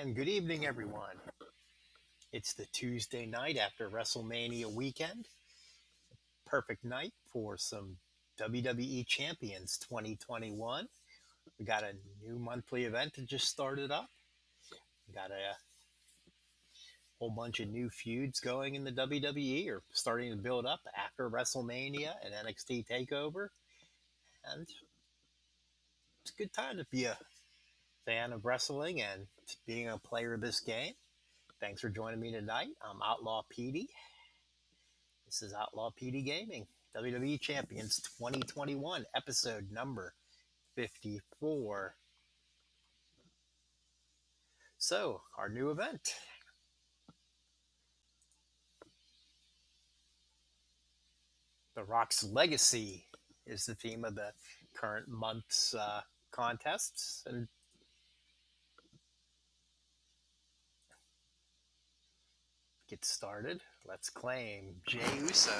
And good evening, everyone. It's the Tuesday night after WrestleMania weekend. Perfect night for some WWE Champions 2021. We got a new monthly event that just started up. We got a whole bunch of new feuds going in the WWE or starting to build up after WrestleMania and NXT TakeOver. And it's a good time to be a fan of wrestling and being a player of this game. Thanks for joining me tonight. I'm Outlaw Petey. This is Outlaw PD Gaming, WWE Champions 2021, episode number 54. So, our new event. The Rock's Legacy is the theme of the current month's contests. And get started. Let's claim Jey Uso.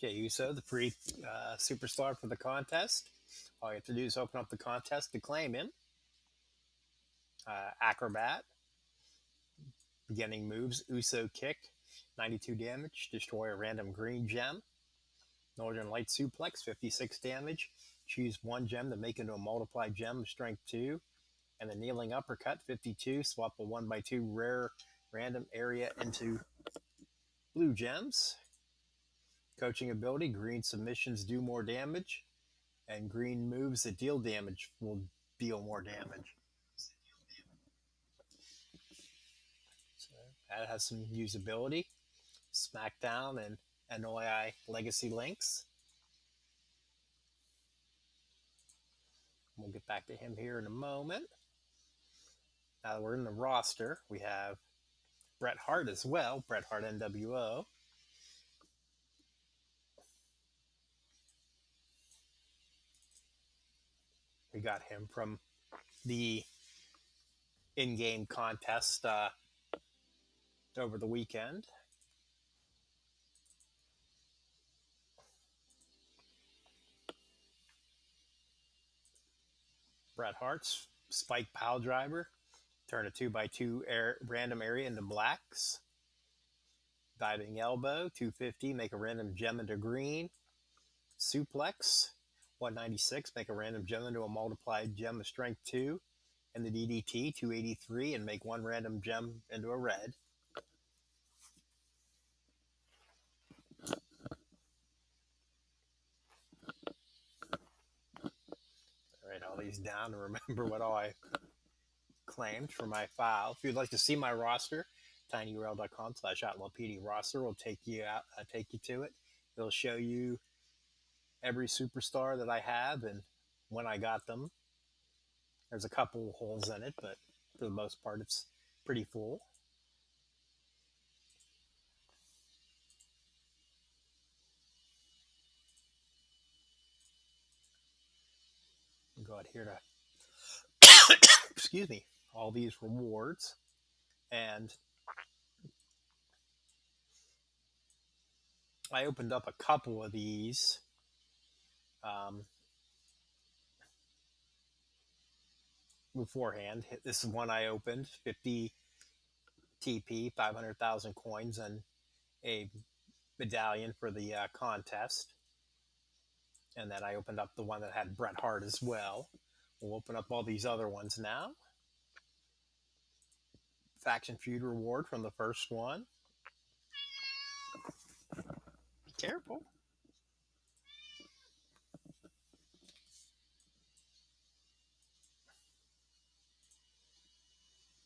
Jey Uso, the free superstar for the contest. All you have to do is open up the contest to claim him. Acrobat. Beginning moves: Uso kick, 92 damage. Destroy a random green gem. Northern Light suplex, 56 damage. Choose one gem to make into a multiplied gem of strength 2. And the kneeling uppercut, 52. Swap a 1x2 rare random area into blue gems. Coaching ability: green submissions do more damage, and green moves that deal damage will deal more damage. So that has some usability. SmackDown and NOI Legacy links. We'll get back to him here in a moment. Now that we're in the roster, we have Bret Hart as well, Bret Hart NWO. We got him from the in-game contest over the weekend. Bret Hart's Spike Pile Driver. Turn a 2x2 random area into blacks. Diving Elbow, 250. Make a random gem into green. Suplex, 196. Make a random gem into a multiplied gem of strength 2. And the DDT, 283. And make one random gem into a red. Write all these down to remember what all I claimed for my file. If you'd like to see my roster, tinyurl.com/outlawpd roster will take you to it. It'll show you every superstar that I have and when I got them. There's a couple holes in it, but for the most part, it's pretty full. I'll go out here to excuse me, all these rewards, and I opened up a couple of these beforehand. This is one I opened: 50 TP, 500,000 coins, and a medallion for the contest. And then I opened up the one that had Bret Hart as well. We'll open up all these other ones now. Faction feud reward from the first one. Be careful.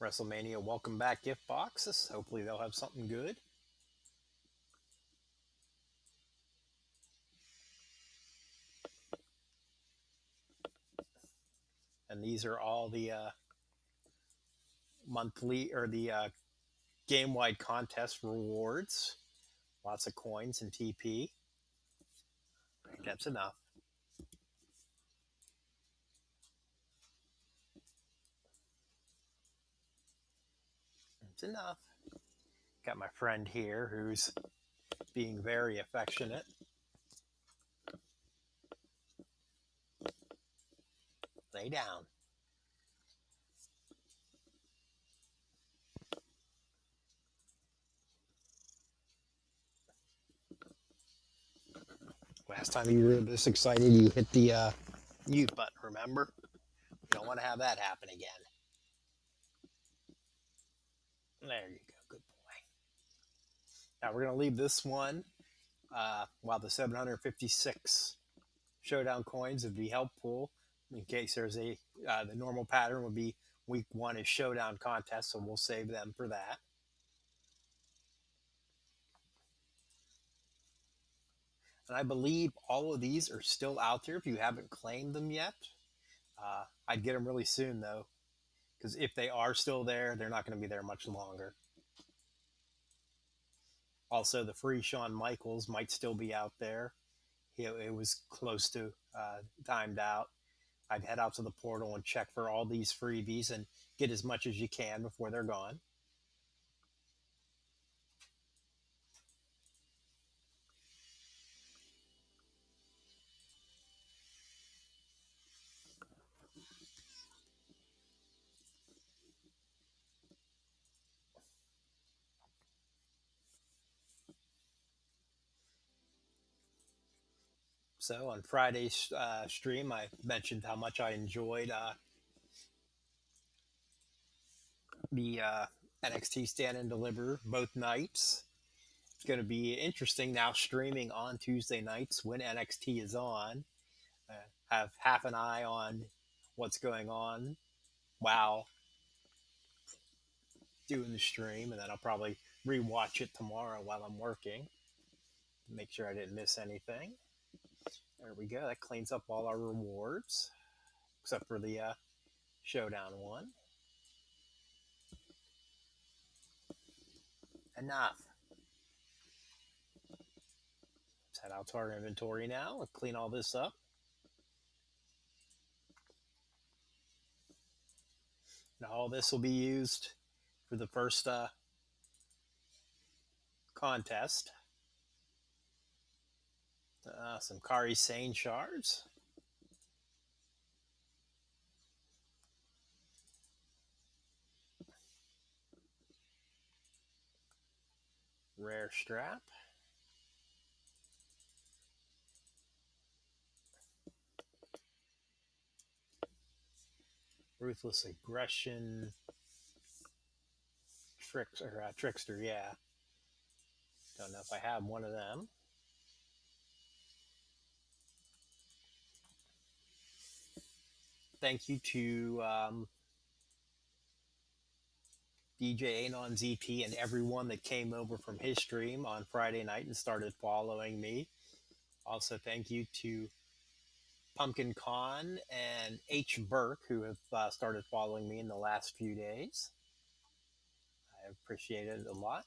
WrestleMania welcome back gift boxes. Hopefully they'll have something good. And these are all the monthly or the game-wide contest rewards. Lots of coins and TP. Right, that's enough. That's enough. Got my friend here who's being very affectionate. Lay down. Last time you were this excited, you hit the mute button, remember? You don't want to have that happen again. There you go. Good boy. Now we're going to leave this one while the 756 showdown coins would be helpful in case there's the normal pattern would be week one is showdown contest, so we'll save them for that. And I believe all of these are still out there if you haven't claimed them yet. I'd get them really soon though, because if they are still there, they're not going to be there much longer. Also, the free Shawn Michaels might still be out there. It was close to timed out. I'd head out to the portal and check for all these freebies and get as much as you can before they're gone. So on Friday's stream, I mentioned how much I enjoyed the NXT Stand and Deliver both nights. It's going to be interesting now streaming on Tuesday nights when NXT is on. Have half an eye on what's going on while doing the stream, and then I'll probably rewatch it tomorrow while I'm working. Make sure I didn't miss anything. There we go. That cleans up all our rewards, except for the showdown one. Enough. Let's head out to our inventory now and clean all this up. Now all this will be used for the first contest. Some Kari Sane shards. Rare strap. Ruthless aggression. Trickster, yeah. Don't know if I have one of them. Thank you to DJ Anon ZP and everyone that came over from his stream on Friday night and started following me. Also, thank you to Pumpkin Con and H. Burke, who have started following me in the last few days. I appreciate it a lot.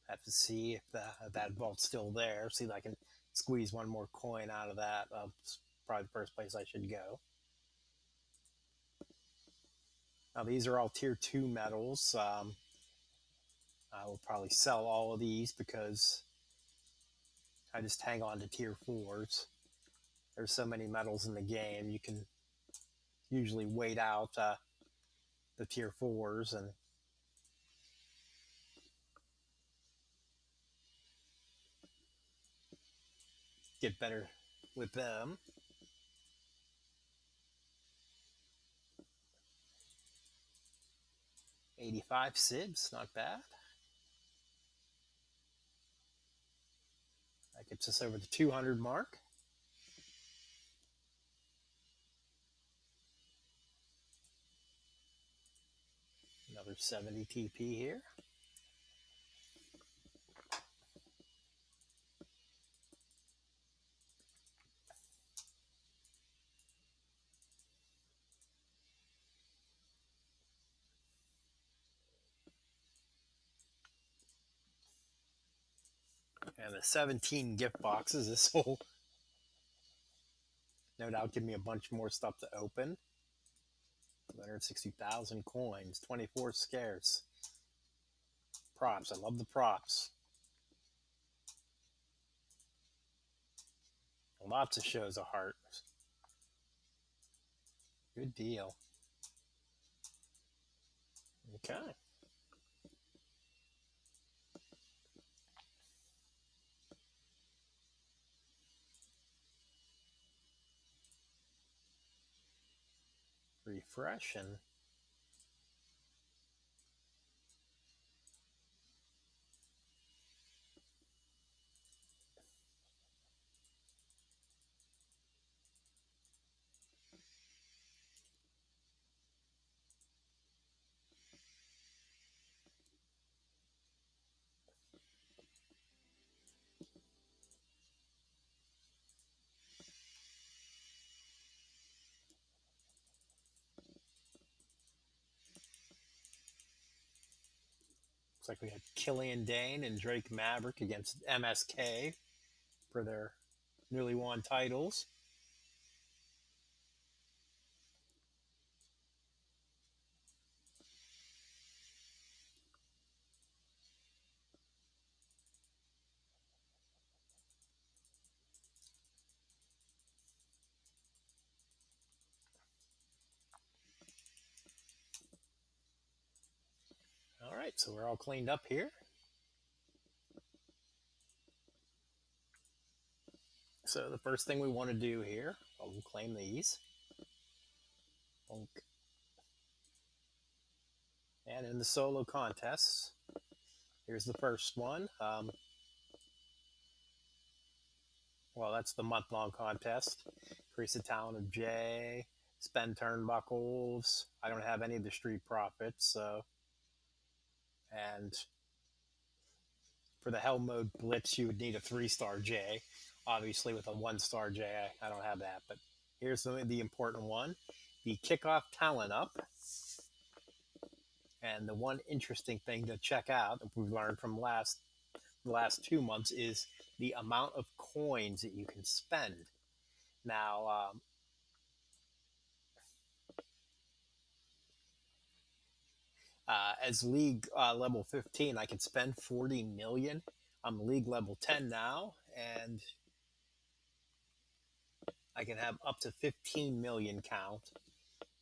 Have to see if that vault's still there. See if I can squeeze one more coin out of that. It's probably the first place I should go. Now, these are all tier 2 medals. I will probably sell all of these because I just hang on to tier 4s. There's so many medals in the game, you can usually wait out the tier 4s and get better with them. 85 Sibs, not bad. That gets us over the 200 mark. Another 70 TP here. And the 17 gift boxes, this will no doubt give me a bunch more stuff to open. 260,000 coins, 24 scarce. Props, I love the props. Lots of shows of heart. Good deal. Okay. Refresh and looks like we had Killian Dane and Drake Maverick against MSK for their newly won titles. All right, so we're all cleaned up here. So the first thing we want to do here, we'll claim these. And in the solo contests, here's the first one. Well, that's the month-long contest. Increase the talent of Jay, spend turnbuckles. I don't have any of the street profits, so. And for the Hell Mode Blitz, you would need a 3-star J. Obviously, with a 1-star J, I don't have that. But here's the important one. The kickoff talent up. And the one interesting thing to check out, that we've learned from the last 2 months, is the amount of coins that you can spend. Now, as league level 15, I can spend 40 million. I'm league level 10 now, and I can have up to 15 million count,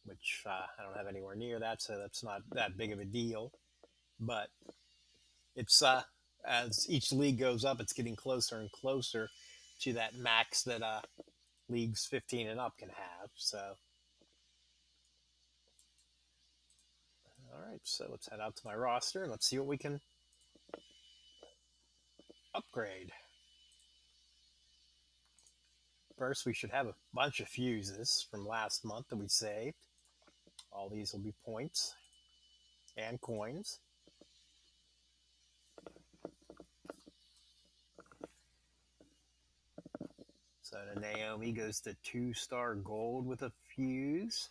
which I don't have anywhere near that, so that's not that big of a deal. But it's as each league goes up, it's getting closer and closer to that max that leagues 15 and up can have. So, all right, so let's head out to my roster and let's see what we can upgrade. First, we should have a bunch of fuses from last month that we saved. All these will be points and coins. So the Naomi goes to 2-star gold with a fuse.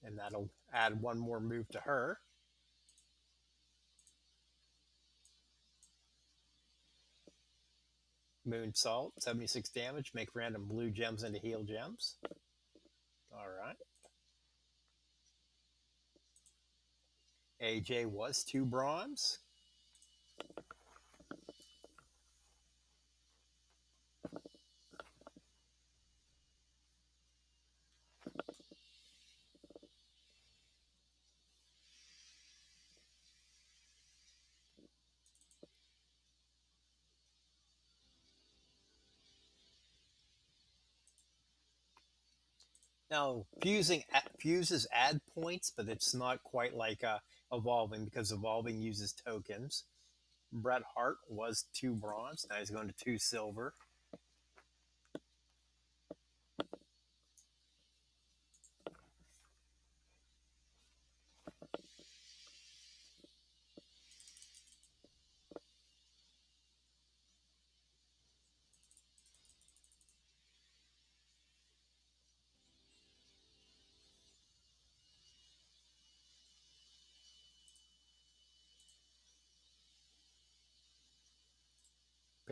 And that'll add one more move to her. Moonsault, 76 damage, make random blue gems into heal gems. All right. AJ was 2 bronze. Now, fuses add points, but it's not quite like evolving, because evolving uses tokens. Bret Hart was 2 bronze. Now he's going to 2 silver.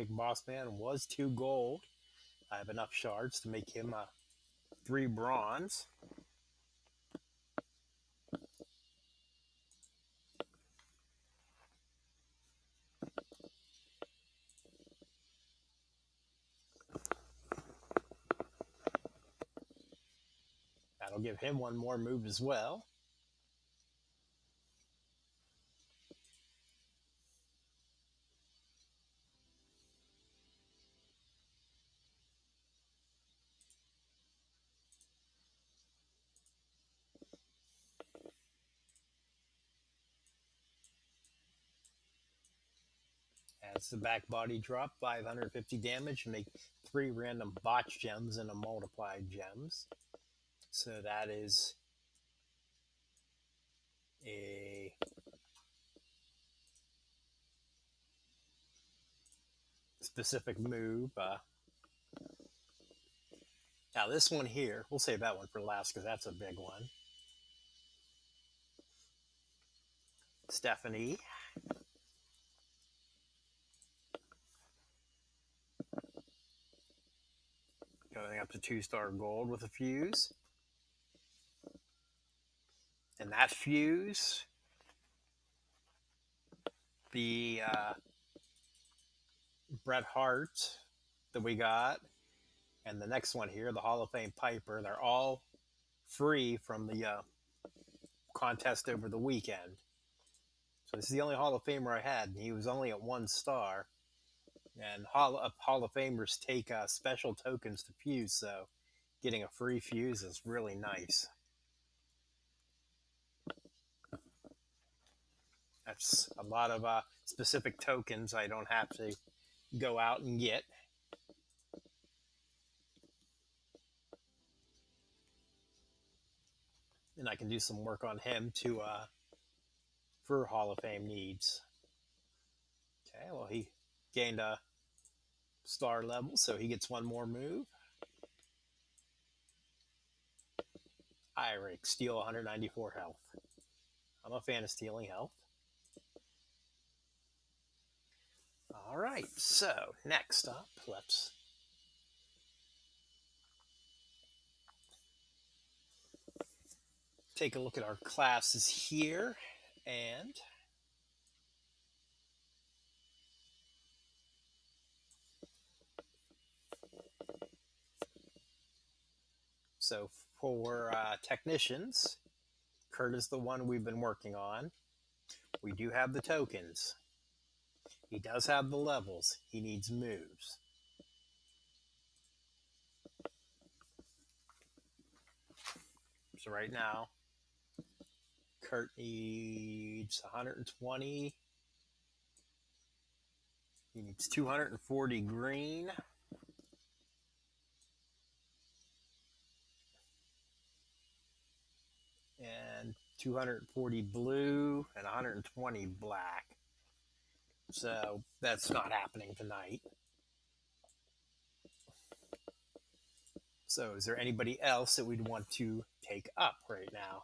Big Boss Man was 2 gold. I have enough shards to make him 3 bronze. That'll give him 1 more move as well. As the back body drop, 550 damage, make 3 random botch gems and a multiplied gems. So that is a specific move. Now this one here, we'll save that one for last because that's a big one. Stephanie. Going up to 2-star gold with a fuse. And that fuse, the Bret Hart that we got, and the next one here, the Hall of Fame Piper, they're all free from the contest over the weekend. So this is the only Hall of Famer I had, and he was only at 1 star. And Hall of Famers take special tokens to fuse, so getting a free fuse is really nice. That's a lot of specific tokens I don't have to go out and get. And I can do some work on him to for Hall of Fame needs. Okay, well, he gained a star level, so he gets 1 more move. Iric, steal 194 health. I'm a fan of stealing health. All right, so next up, let's take a look at our classes here. And so for technicians, Kurt is the one we've been working on. We do have the tokens. He does have the levels. He needs moves. So right now, Kurt needs 120. He needs 240 green. And 240 blue and 120 black. So that's not happening tonight. So is there anybody else that we'd want to take up right now?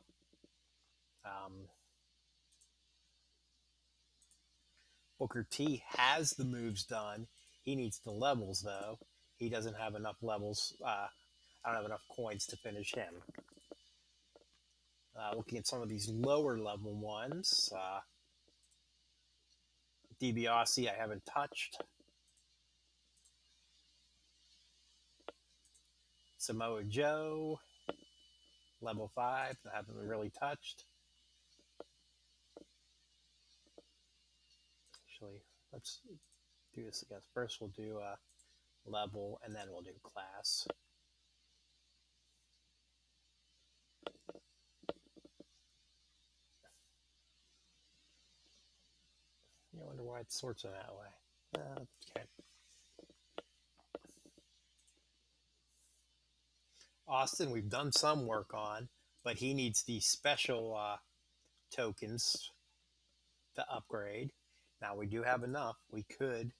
Booker T has the moves done. He needs the levels, though. He doesn't have enough levels. I don't have enough coins to finish him. Looking at some of these lower level ones. DiBiase I haven't touched. Samoa Joe, level 5, I haven't really touched. Actually, let's do this again. First we'll do level, and then we'll do class. I wonder why it sorts in that way. Okay. Austin, we've done some work on, but he needs the special tokens to upgrade. Now we do have enough. We could,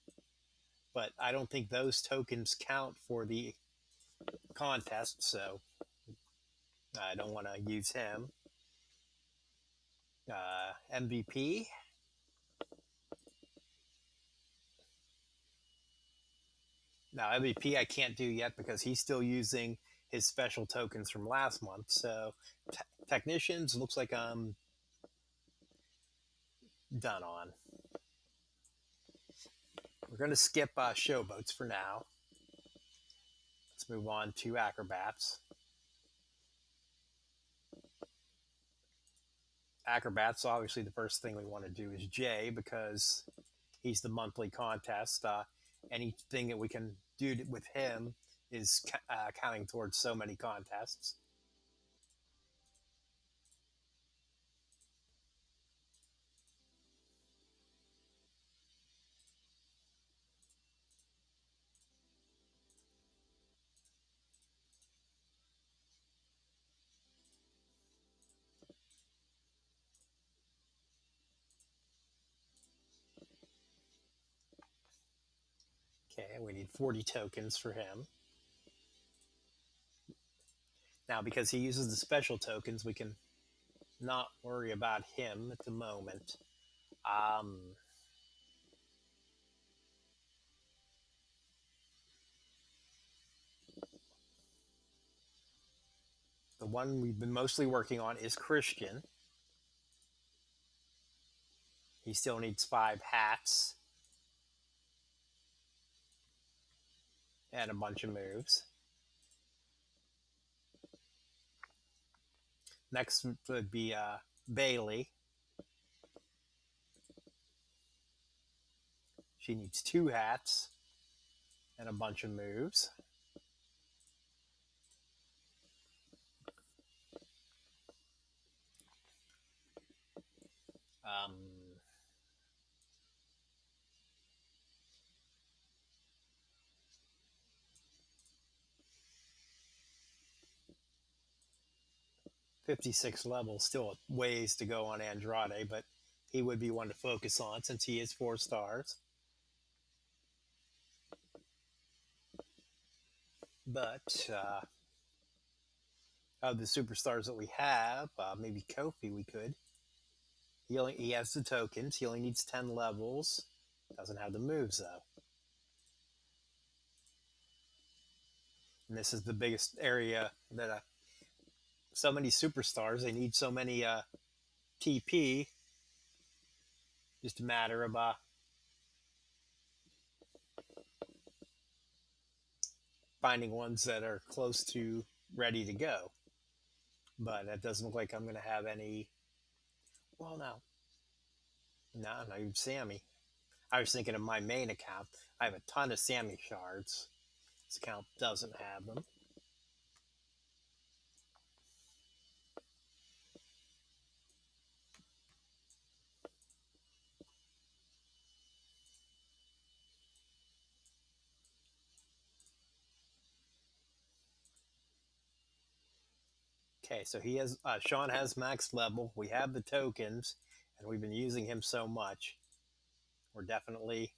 but I don't think those tokens count for the contest, so I don't want to use him. MVP. Now MVP I can't do yet because he's still using his special tokens from last month. So technicians looks like I'm done on. We're going to skip showboats for now. Let's move on to acrobats. Acrobats, obviously, the first thing we want to do is Jay because he's the monthly contest. Anything that we can do with him is counting towards so many contests. Okay, we need 40 tokens for him. Now, because he uses the special tokens, we can not worry about him at the moment. The one we've been mostly working on is Christian. He still needs 5 hats and a bunch of moves. Next would be Bailey. She needs 2 hats and a bunch of moves. Um, 56 levels, still ways to go on Andrade, but he would be one to focus on since he is 4 stars. But of the superstars that we have, maybe Kofi we could. He has the tokens. He only needs 10 levels. Doesn't have the moves though. And this is the biggest area that so many superstars. They need so many TP. Just a matter of finding ones that are close to ready to go. But that doesn't look like I'm going to have any. Well, no, not even Sammy. I was thinking of my main account. I have a ton of Sammy shards. This account doesn't have them. Okay, so he has Sean has max level. We have the tokens, and we've been using him so much. We're definitely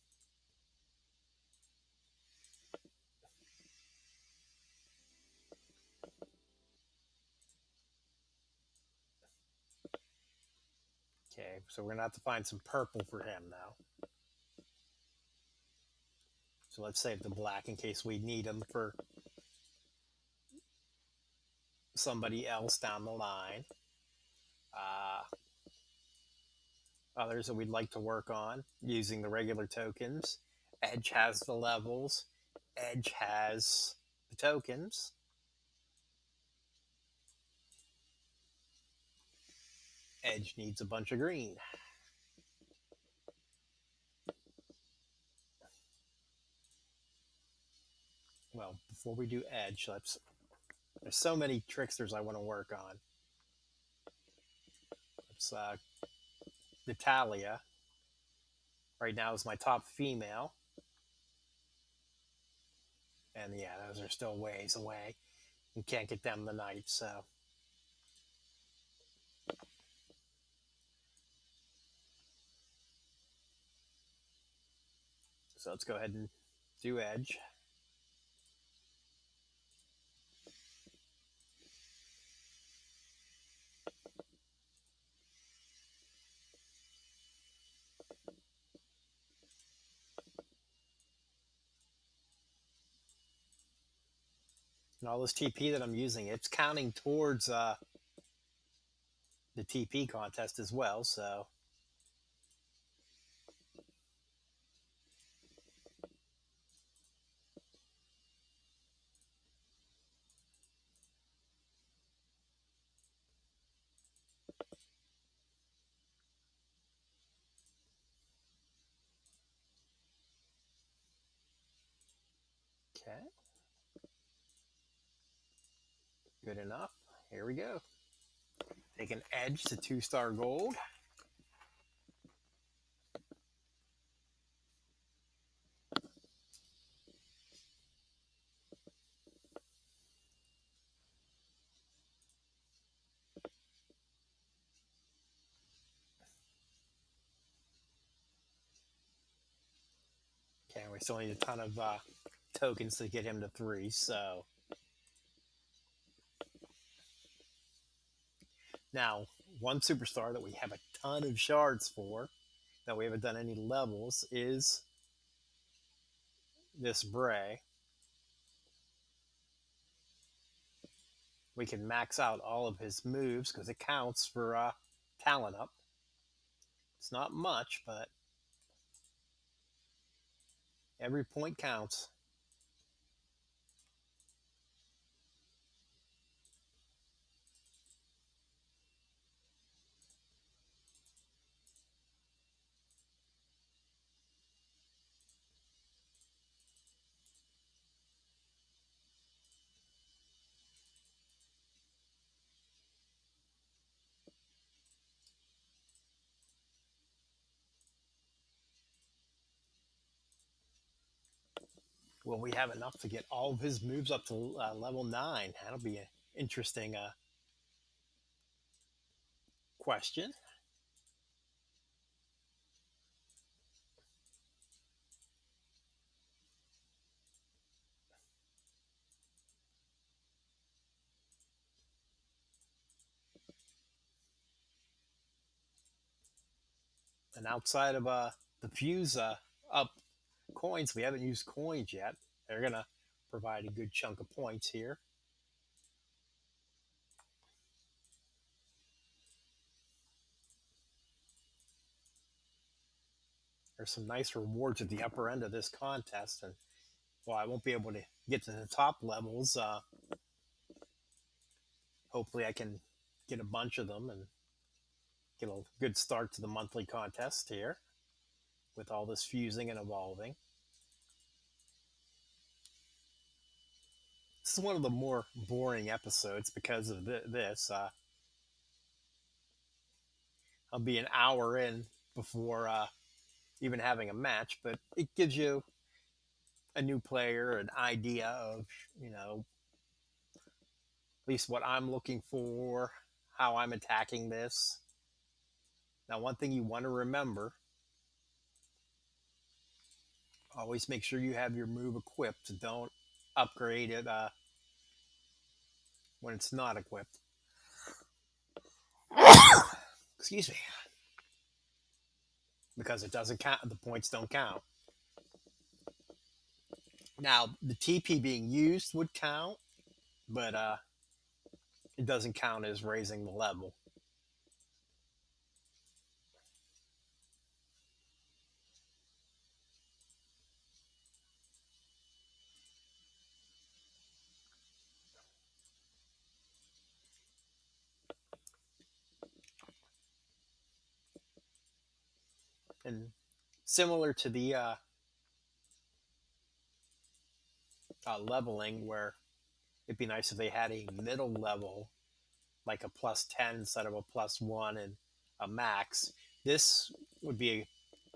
okay. So we're gonna have to find some purple for him now. So let's save the black in case we need him for somebody else down the line. Others that we'd like to work on using the regular tokens. Edge has the levels. Edge has the tokens. Edge needs a bunch of green. Well, before we do Edge, there's so many tricksters I want to work on. It's Natalia. Right now is my top female. And yeah, those are still ways away. You can't get them tonight, so. So let's go ahead and do Edge. And all this TP that I'm using, it's counting towards the TP contest as well. So okay, good enough. Here we go. Take an edge to 2-star gold. Okay, we still need a ton of tokens to get him to 3. So now, one superstar that we have a ton of shards for, that we haven't done any levels, is this Bray. We can max out all of his moves because it counts for talent up. It's not much, but every point counts. Will we have enough to get all of his moves up to level 9? That'll be an interesting question. And outside of the fuse up coins, we haven't used coins yet. They're going to provide a good chunk of points here. There's some nice rewards at the upper end of this contest. And while I won't be able to get to the top levels, hopefully I can get a bunch of them and get a good start to the monthly contest here with all this fusing and evolving. This is one of the more boring episodes because of this. I'll be an hour in before even having a match, but it gives you a new player an idea of, at least what I'm looking for, how I'm attacking this. Now, one thing you want to remember, always make sure you have your move equipped. Don't upgrade it when it's not equipped. Excuse me. Because it doesn't count, the points don't count. Now, the TP being used would count, but it doesn't count as raising the level. And similar to the leveling, where it'd be nice if they had a middle level, like a +10 instead of a +1 and a max. This would be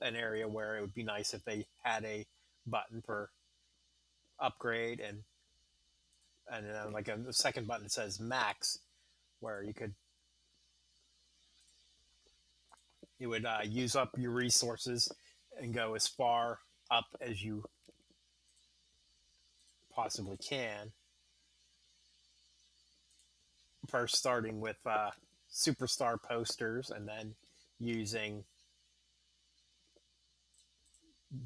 an area where it would be nice if they had a button for upgrade and like a second button that says max, where you would use up your resources and go as far up as you possibly can. First, starting with superstar posters, and then using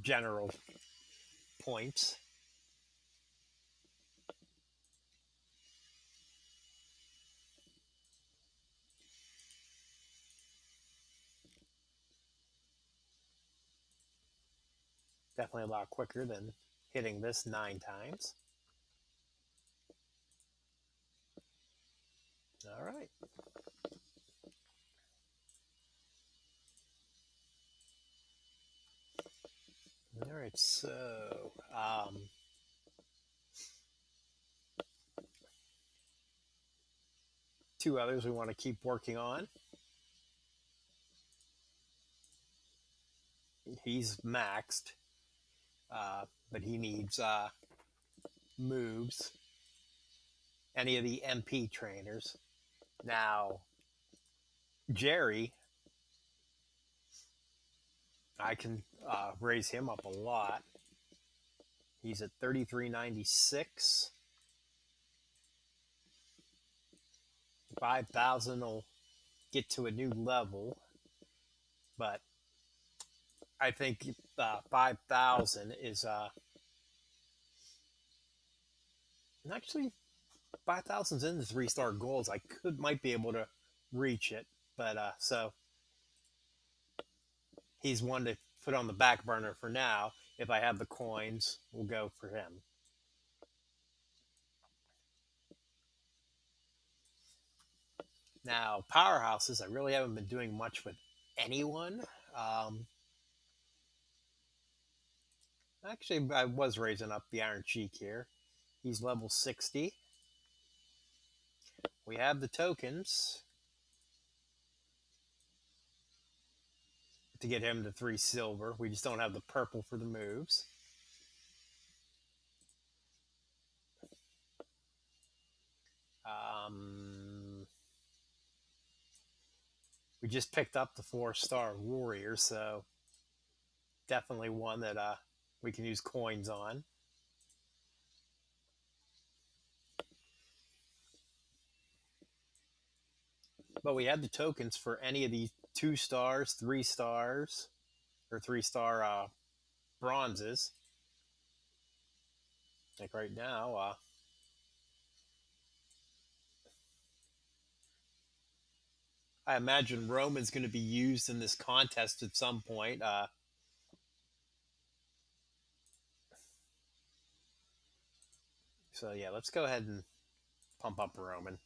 general points. Definitely a lot quicker than hitting this 9 times. All right. All right, so two others we want to keep working on. He's maxed, but he needs moves. Any of the MP trainers. Now, Jerry, I can raise him up a lot. He's at 3396. 5,000 will get to a new level, but I think 5,000 is actually 5,000's in the 3-star goals. I might be able to reach it, but so he's one to put on the back burner for now. If I have the coins, we'll go for him. Now, powerhouses, I really haven't been doing much with anyone. Actually, I was raising up the Iron Cheek here. He's level 60. We have the tokens to get him to 3 silver. We just don't have the purple for the moves. We just picked up the 4-star warrior, so definitely one that we can use coins on. But we had the tokens for any of these 2 stars, 3 stars, or 3-star bronzes. Like right now, I imagine Roman's going to be used in this contest at some point. So yeah, let's go ahead and pump up Roman,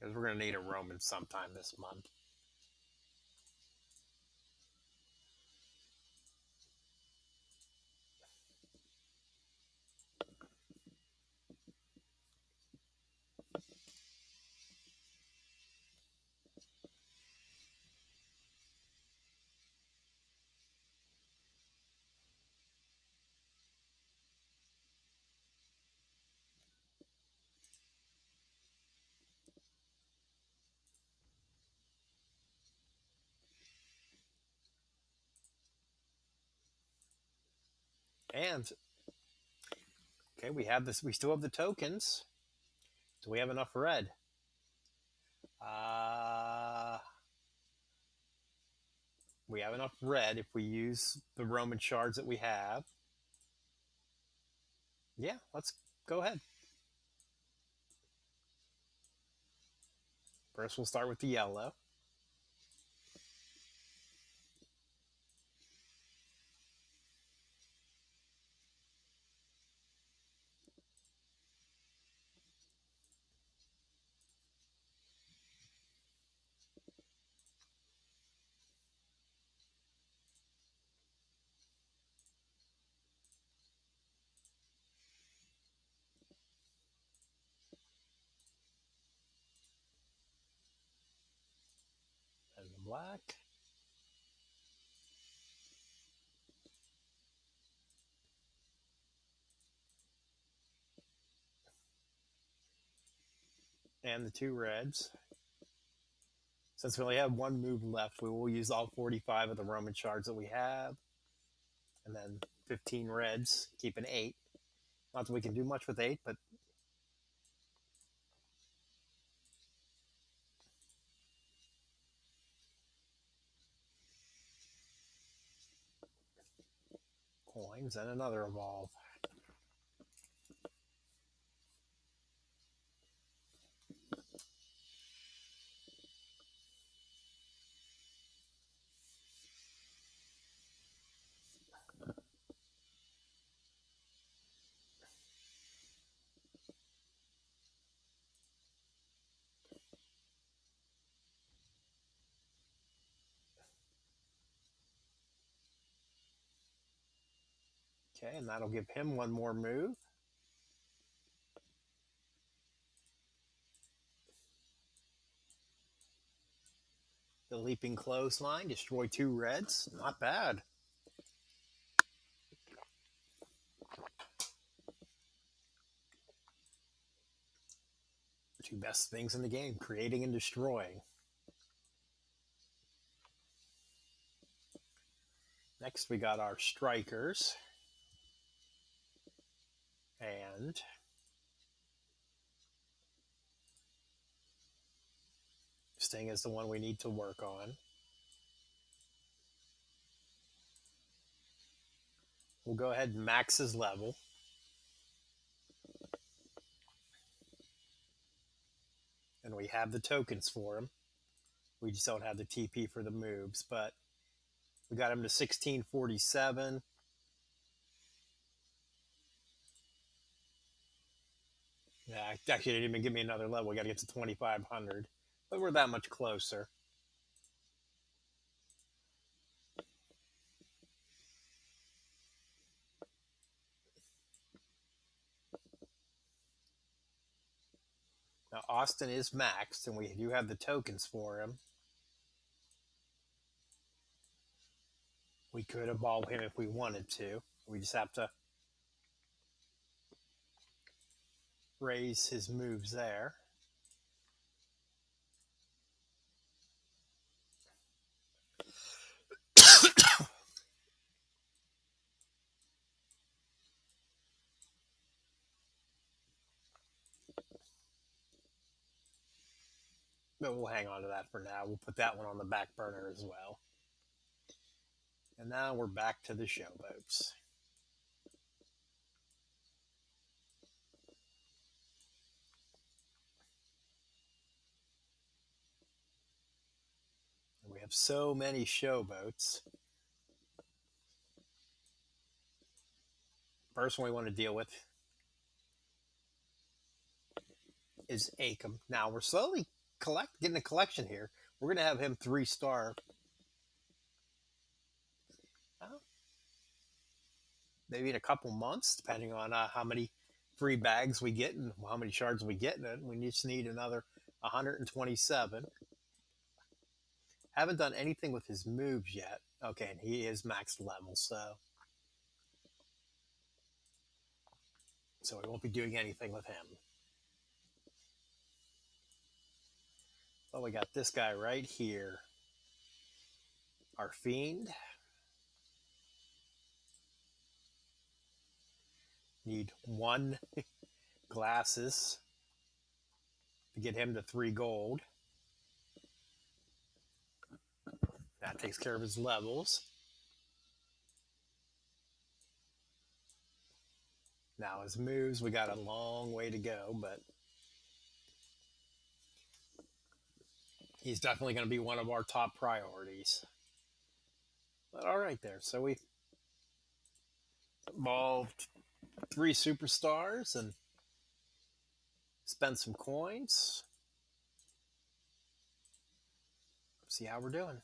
because we're going to need a Roman sometime this month. And okay, we have this. We still have the tokens. Do we have enough red? We have enough red if we use the Roman shards that we have. Yeah, let's go ahead. First, we'll start with the yellow. And the black. And the 2 reds. Since we only have 1 move left, we will use all 45 of the Roman shards that we have. And then 15 reds, keep an 8. Not that we can do much with 8, but coins and another evolve. Okay, and that'll give him one more move. The leaping clothesline, destroy 2 reds. Not bad. Two best things in the game, creating and destroying. Next, we got our strikers. And Sting is the one we need to work on. We'll go ahead and max his level. And we have the tokens for him. We just don't have the TP for the moves, but we got him to 1647. Yeah, actually, they didn't even give me another level. We got to get to 2500, but we're that much closer. Now, Austin is maxed, and we do have the tokens for him. We could evolve him if we wanted to. We just have to raise his moves there. But we'll hang on to that for now. We'll put that one on the back burner as well. And now we're back to the showboats. And we have so many showboats. First one we want to deal with is Akam. Now we're slowly getting a collection here. We're going to have him 3-star. Maybe in a couple months, depending on how many free bags we get and how many shards we get in it. We just need another 127. Haven't done anything with his moves yet. Okay, and he is max level, so we won't be doing anything with him. Well, we got this guy right here. Our Fiend. Need 1 glasses to get him to 3 gold. That takes care of his levels. Now his moves, we got a long way to go, but he's definitely going to be one of our top priorities. But all right there. So we evolved 3 superstars and spent some coins. See how we're doing.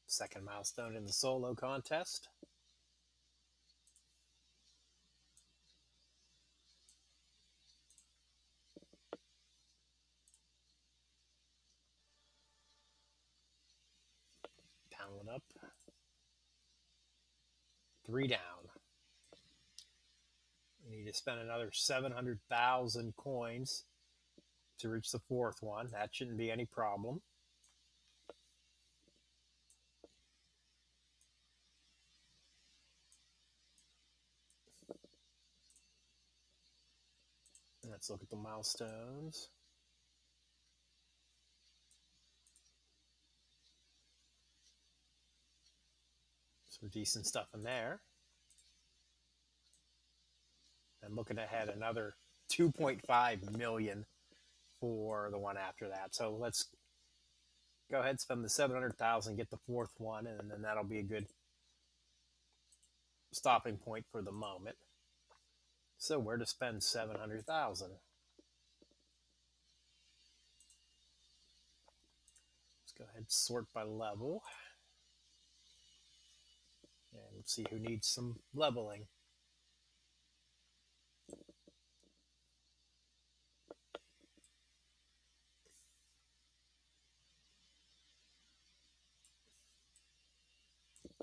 Second milestone in the solo contest. Talent up. 3 down. We need to spend another 700,000 coins to reach the 4th one. That shouldn't be any problem. Let's look at the milestones. Some decent stuff in there. And looking ahead, another 2.5 million for the one after that. So let's go ahead, spend the 700,000, get the 4th one, and then that'll be a good stopping point for the moment. So where to spend 700,000? Let's Let's go ahead and sort by level. And let's see who needs some leveling.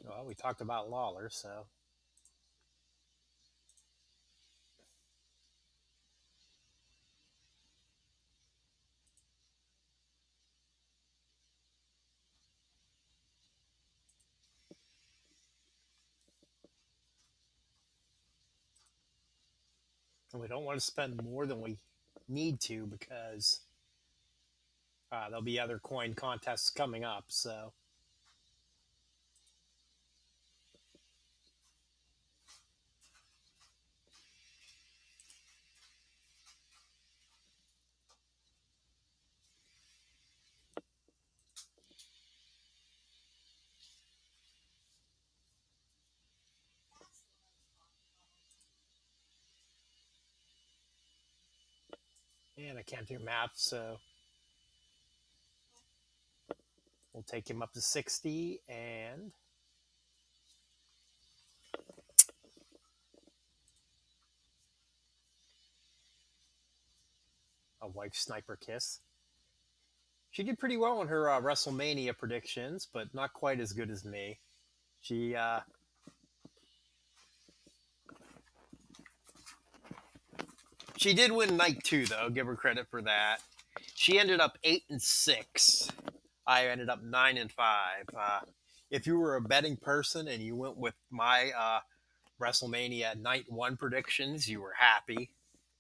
Well, we talked about Lawler, so and we don't want to spend more than we need to because there'll be other coin contests coming up. So and I can't do math, so we'll take him up to 60 and a wife sniper kiss. She did pretty well on her WrestleMania predictions, but not quite as good as me. She did win night 2 though. Give her credit for that. She ended up 8-6. I ended up 9-5. If you were a betting person and you went with my WrestleMania night 1 predictions, you were happy.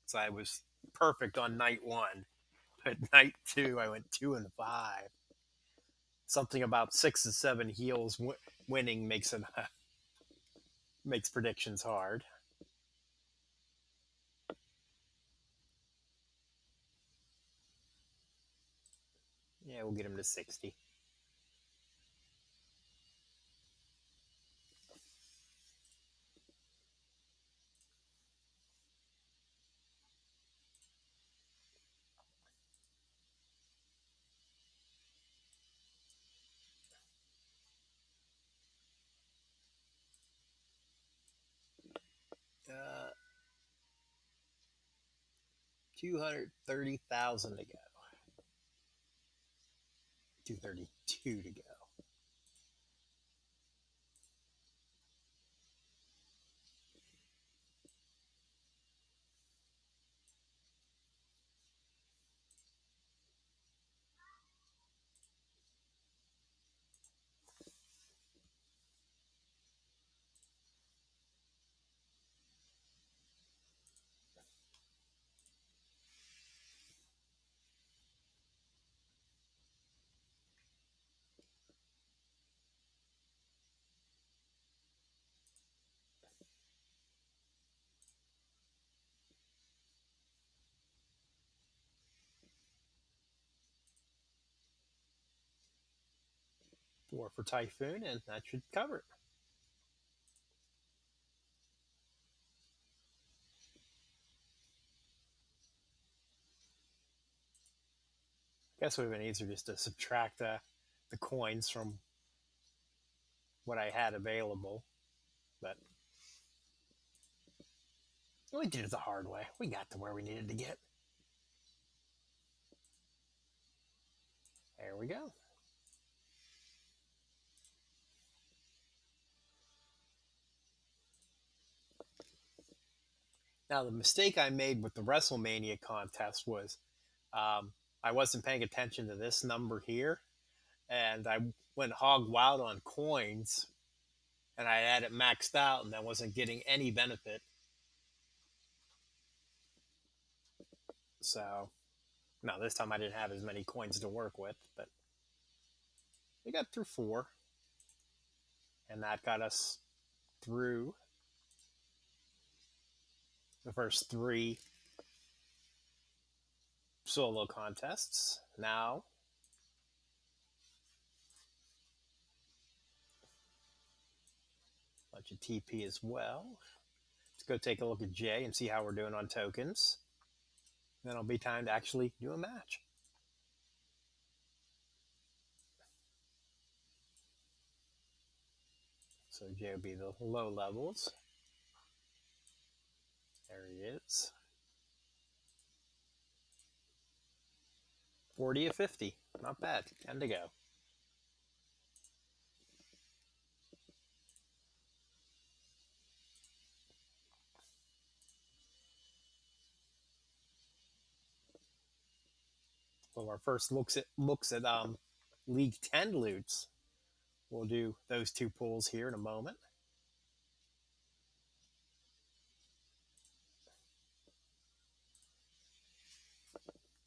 So I was perfect on night 1. But night 2, I went 2-5. Something about 6 and 7 heels winning makes it makes predictions hard. Yeah, we'll get him to 60. Uh, 230,000 to go. 232 to go. Four for Typhoon, and that should cover it. I guess it would have been easier just to subtract the coins from what I had available, but we did it the hard way. We got to where we needed to get. There we go. Now, the mistake I made with the WrestleMania contest was I wasn't paying attention to this number here, and I went hog wild on coins, and I had it maxed out, and I wasn't getting any benefit. So, no, this time I didn't have as many coins to work with, but we got through 4, and that got us through the first 3 solo contests. Now, a bunch of TP as well. Let's go take a look at Jay and see how we're doing on tokens. Then it'll be time to actually do a match. So J would be the low levels. There he is. 40 of 50. Not bad. 10 to go. Well, our first looks at League 10 loots. We'll do those two pulls here in a moment.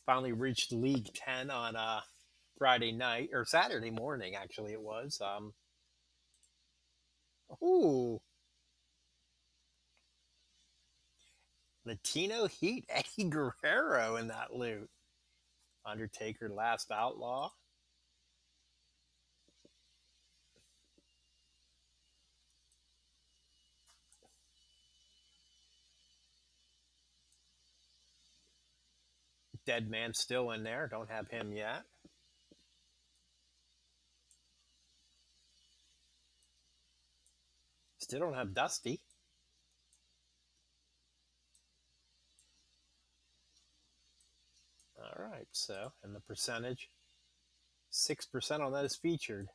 Finally reached League 10 on Friday night or Saturday morning. Actually, it was. Ooh, Latino Heat Eddie Guerrero in that loot. Undertaker Last Outlaw. Dead Man still in there. Don't have him yet. Still don't have Dusty. All right, so, and the percentage 6% on that is featured.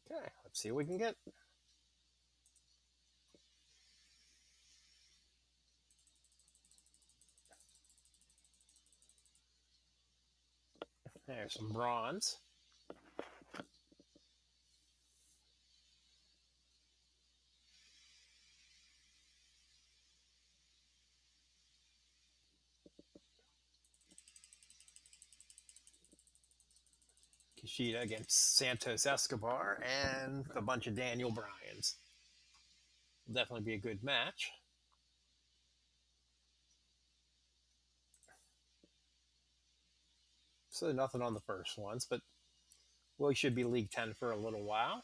Okay, let's see what we can get. There's some bronze. Kushida against Santos Escobar and a bunch of Daniel Bryans. Will definitely be a good match. So nothing on the first ones, but we should be League 10 for a little while.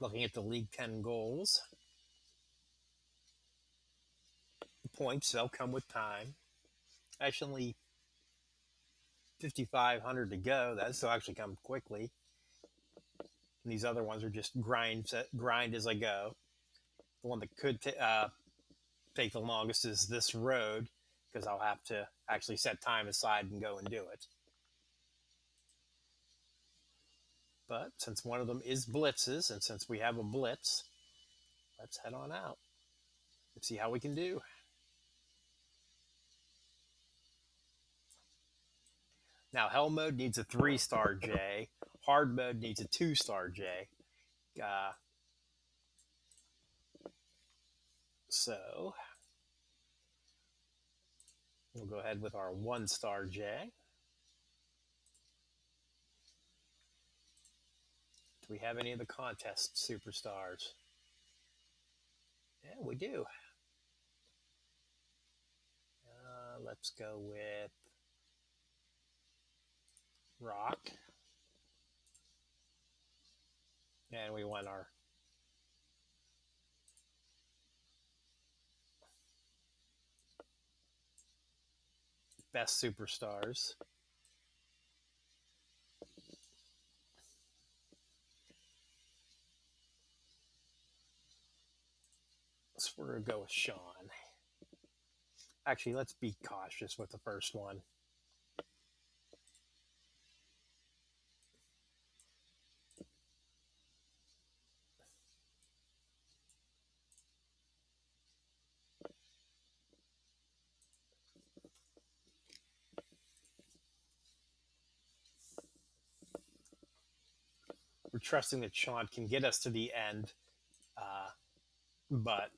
Looking at the League 10 goals. Points, they'll come with time. Actually, 5,500 to go. That'll actually come quickly. And these other ones are just grind as I go. The one that could take the longest is this road because I'll have to actually set time aside and go and do it. But since one of them is blitzes, and since we have a blitz, let's head on out and see how we can do. Now, Hell mode needs a 3-star J. Hard mode needs a 2-star J. So we'll go ahead with our 1-star J. Do we have any of the contest superstars? Yeah, we do. Let's go with Rock. And we want our best superstars. So we're going to go with Sean. Actually, let's be cautious with the first one. We're trusting that Sean can get us to the end, but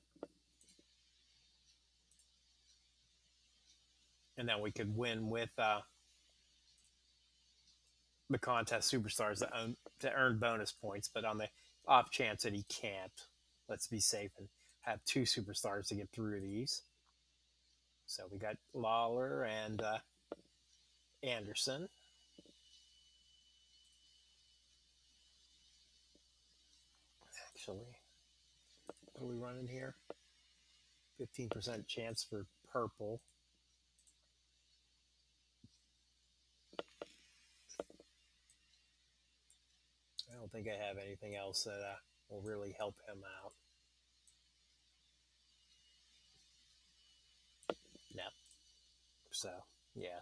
and then we could win with the contest superstars to earn bonus points. But on the off chance that he can't, let's be safe and have 2 superstars to get through these. So we got Lawler and Anderson. Actually, what are we running here? 15% chance for purple. I don't think I have anything else that will really help him out. No. So, yeah,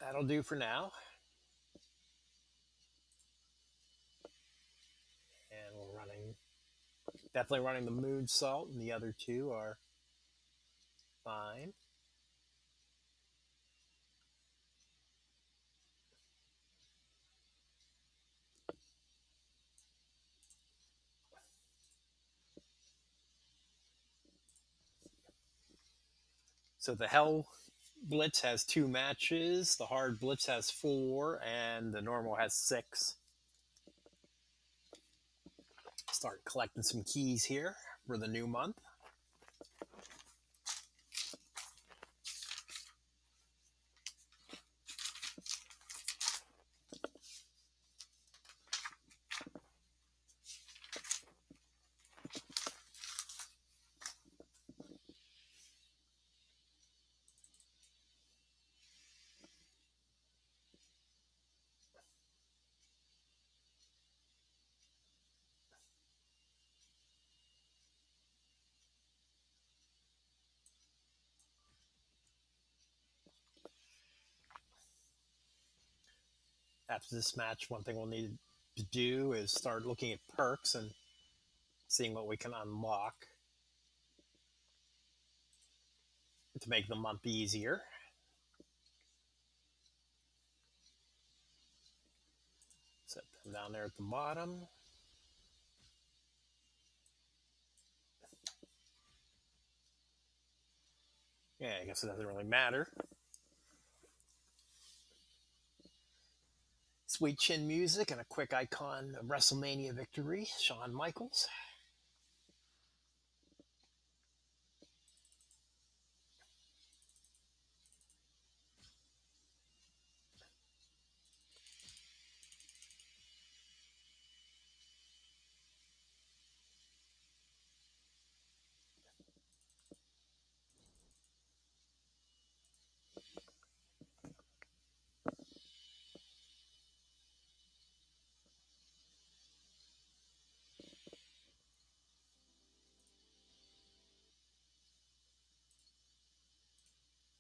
that'll do for now. And we're definitely running the moonsault, and the other two are fine. So the Hell Blitz has 2 matches, the Hard Blitz has 4, and the normal has 6. Start collecting some keys here for the new month. After this match, one thing we'll need to do is start looking at perks and seeing what we can unlock to make the month easier. Set them down there at the bottom. Yeah, I guess it doesn't really matter. Sweet chin music and a quick icon of WrestleMania victory, Shawn Michaels.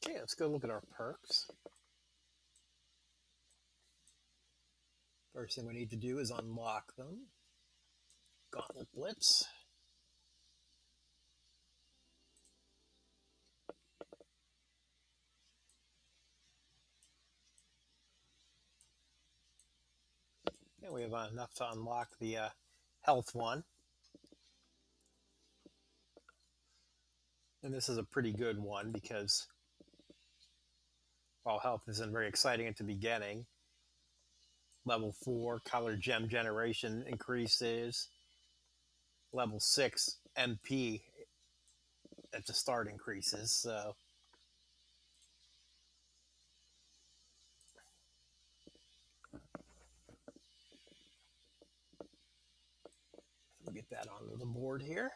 Okay, let's go look at our perks. First thing we need to do is unlock them. Gauntlet Blitz. And we have enough to unlock the health one. And this is a pretty good one because while health isn't very exciting at the beginning, level 4 color gem generation increases. Level 6 MP at the start increases. So we'll get that onto the board here.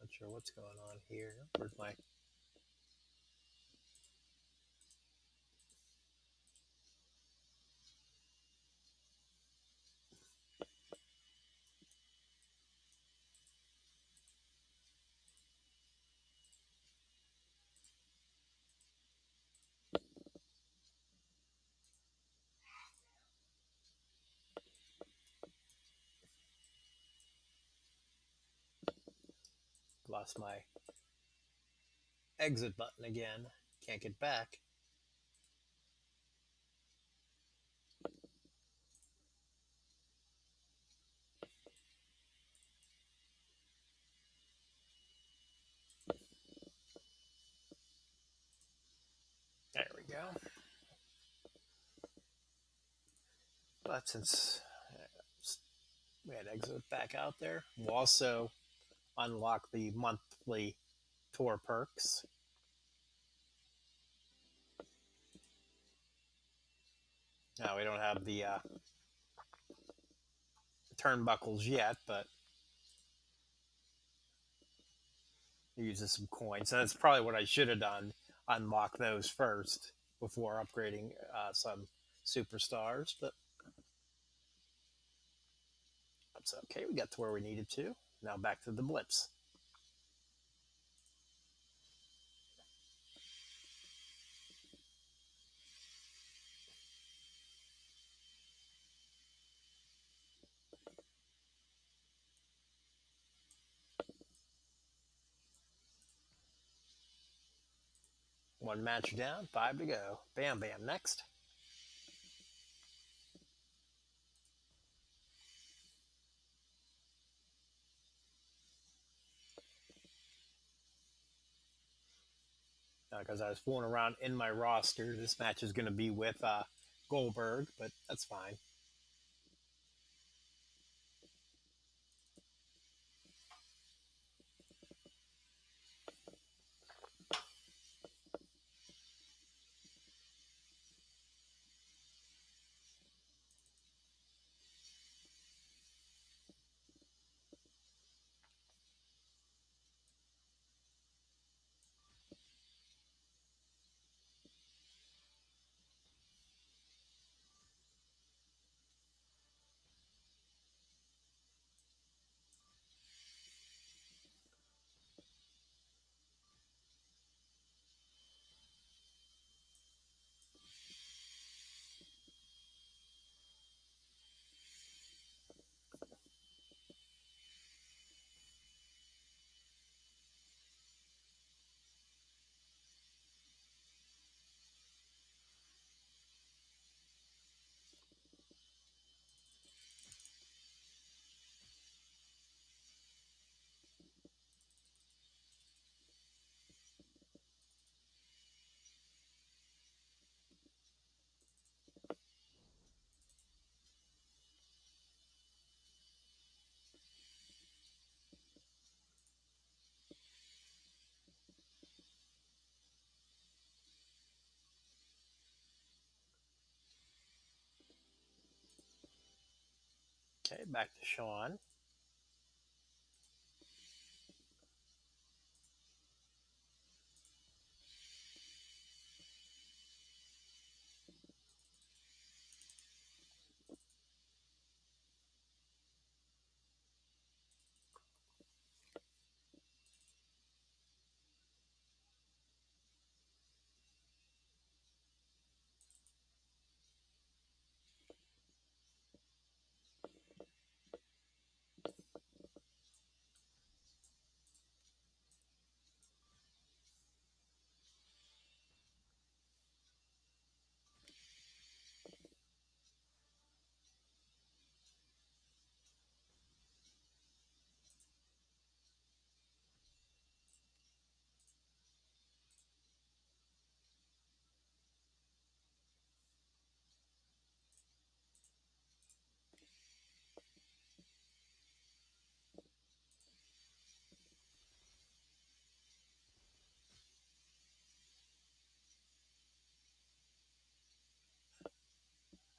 Not sure what's going on here. Where's my... Lost my exit button again. Can't get back. There we go. That's since we had exit back out there. We'll also unlock the monthly tour perks. Now we don't have the turnbuckles yet, but using some coins. So that's probably what I should have done. Unlock those first before upgrading some superstars, but that's okay. We got to where we needed to. Now back to the blitz. One match down, 5 to go. Bam Bam next. Because I was fooling around in my roster. This match is going to be with Goldberg, but that's fine. Okay, back to Sean.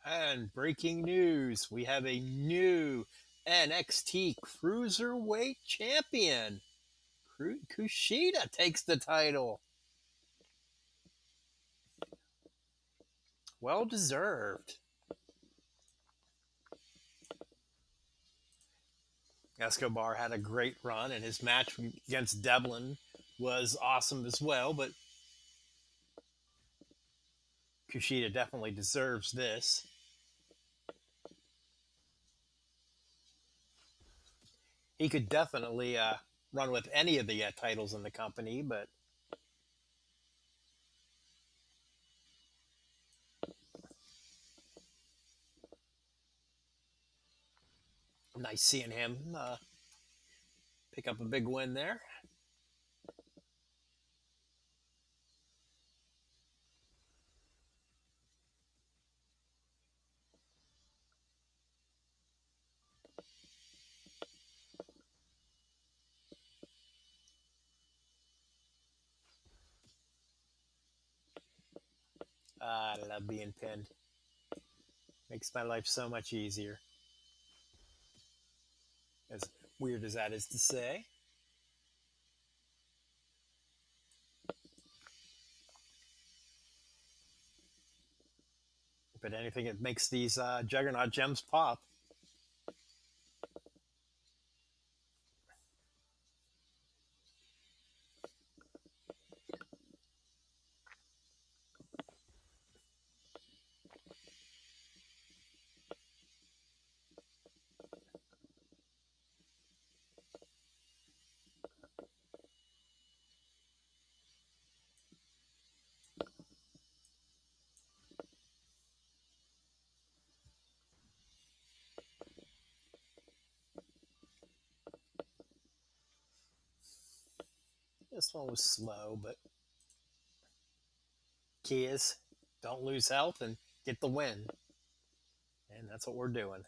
And breaking news, we have a new NXT Cruiserweight Champion. Kushida takes the title. Well deserved. Escobar had a great run, and his match against Devlin was awesome as well, but Kushida definitely deserves this. He could definitely run with any of the titles in the company, but nice seeing him pick up a big win there. I love being pinned. Makes my life so much easier. As weird as that is to say. But anything that makes these Juggernaut gems pop. This one was slow, but key is don't lose health and get the win. And that's what we're doing.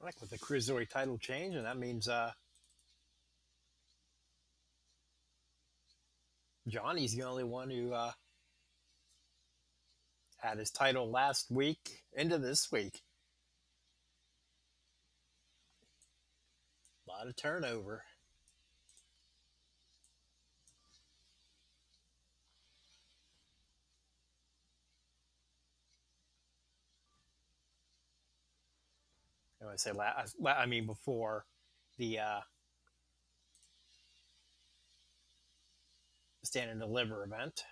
Like with the cruiserweight title change, and that means Johnny's the only one who had his title last week into this week. A lot of turnover. I say I mean before the stand and deliver event.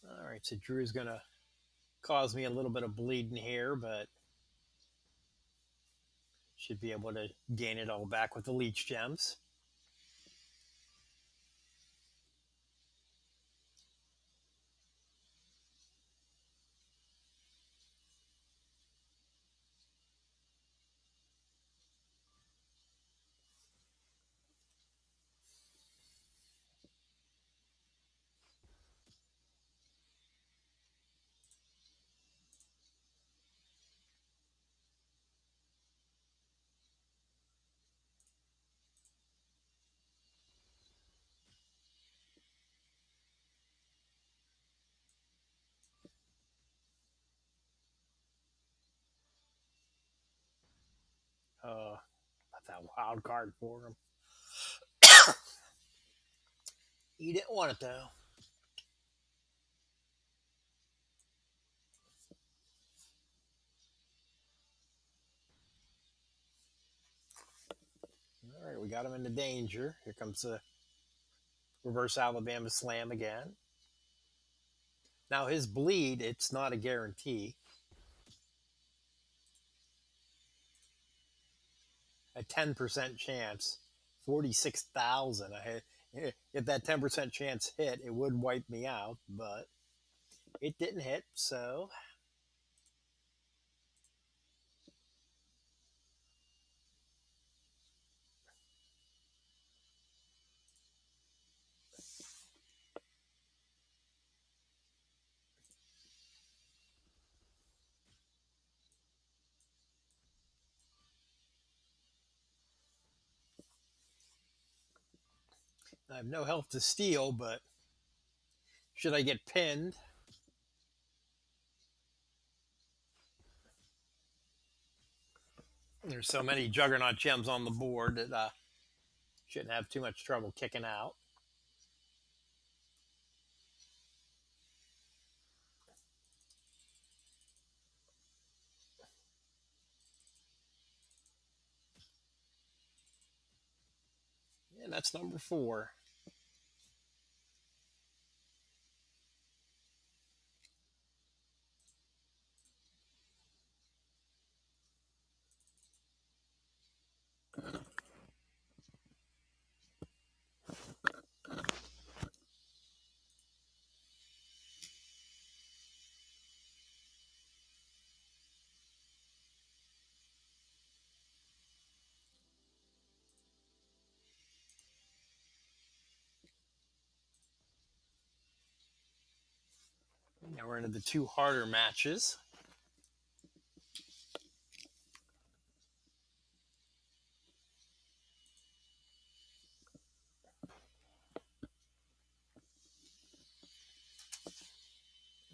All right, so Drew's gonna cause me a little bit of bleeding here, but should be able to gain it all back with the leech gems. That wild card for him. He didn't want it though. All right, we got him into danger. Here comes the reverse Alabama slam again. Now his bleed, it's not a guarantee. A 10% chance, 46,000. If that 10% chance hit, it would wipe me out, but it didn't hit. So I have no health to steal, but should I get pinned? There's so many Juggernaut gems on the board that shouldn't have too much trouble kicking out. And that's number 4. Now we're into the 2 harder matches.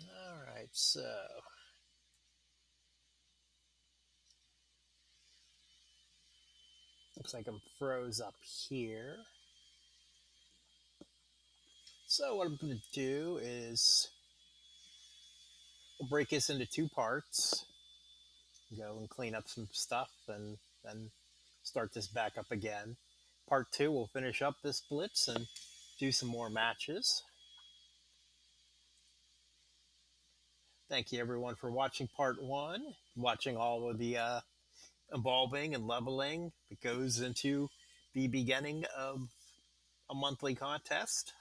All right, so looks like I'm froze up here. So what I'm going to do is we'll break this into 2 parts. Go and clean up some stuff and then start this back up again. Part 2, we'll finish up this blitz and do some more matches. Thank you everyone for watching part 1, watching all of the evolving and leveling that goes into the beginning of a monthly contest.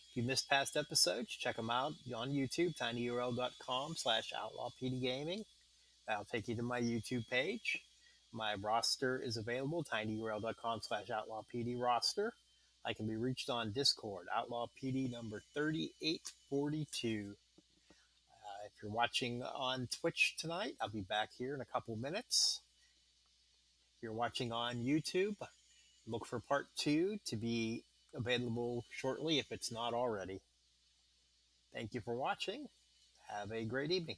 If you missed past episodes, check them out on YouTube, tinyurl.com/outlawpdgaming. That'll take you to my YouTube page. My roster is available, tinyurl.com/outlawpd roster. I can be reached on Discord, outlawpd number 3842. If you're watching on Twitch tonight, I'll be back here in a couple minutes. If you're watching on YouTube, look for part 2 to be available shortly if it's not already. Thank you for watching. Have a great evening.